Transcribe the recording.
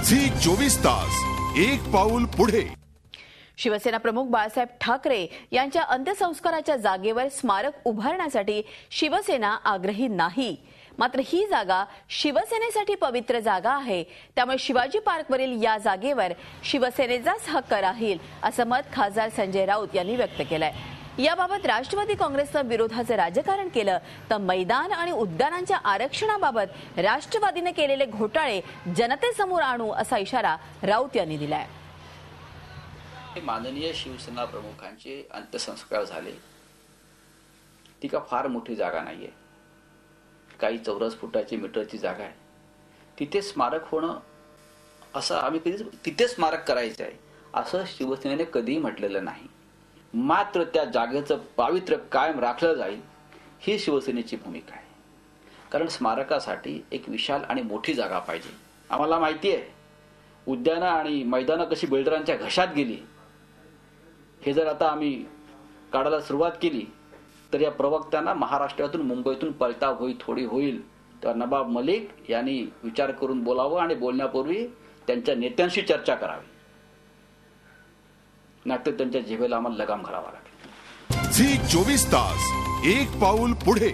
Zee 24 तास एक पाऊल पुढे। शिवसेना प्रमुख बाळासाहेब ठाकरे यांच्या अंत्यसंस्काराच्या जागेवर स्मारक उभारण्यासाठी शिवसेना आग्रही नाही। मात्र ही जागा शिवसेनेसाठी पवित्र जागा आहे, त्यामुळे शिवाजी पार्कवरील या जागेवर शिवसेनेचाच हक्क राहील असं मत खासदार संजय राऊत यांनी व्यक्त केलंय। याबाबत राष्ट्रवादी काँग्रेसनं विरोधाचं राजकारण केलं तर मैदान आणि उद्यानांच्या आरक्षणाबाबत राष्ट्रवादीने केलेले घोटाळे जनतेसमोर आणू असा इशारा राऊत यांनी दिलाय। माननीय शिवसेना प्रमुखांचे अंत्यसंस्कार झाले। ती का फार मोठी जागा नाहीये, काही चौरस फुटाची मीटरची जागा आहे। तिथे स्मारक होणं असं आम्ही कधी तिथे स्मारक करायचं आहे असं शिवसेनेने कधीही म्हटलेलं नाही। मात्र त्या जागेचं पावित्र्य कायम राखलं जाईल ही शिवसेनेची भूमिका आहे। कारण स्मारकासाठी एक विशाल आणि मोठी जागा पाहिजे। आम्हाला माहिती आहे उद्यानं आणि मैदानं कशी बिल्डरांच्या घशात गेली, हे जर आता आम्ही काढायला सुरुवात केली तर या प्रवक्त्यांना महाराष्ट्रातून मुंबईतून पलटा थोडी होईल। तर नवाब मलिक यांनी विचार करून बोलावं आणि बोलण्यापूर्वी त्यांच्या नेत्यांशी चर्चा करावी, नाहीतर त्यांच्या जिभेला आम्हाला लगाम घालावा लागेल। झी 24 तास एक पाऊल पुढे।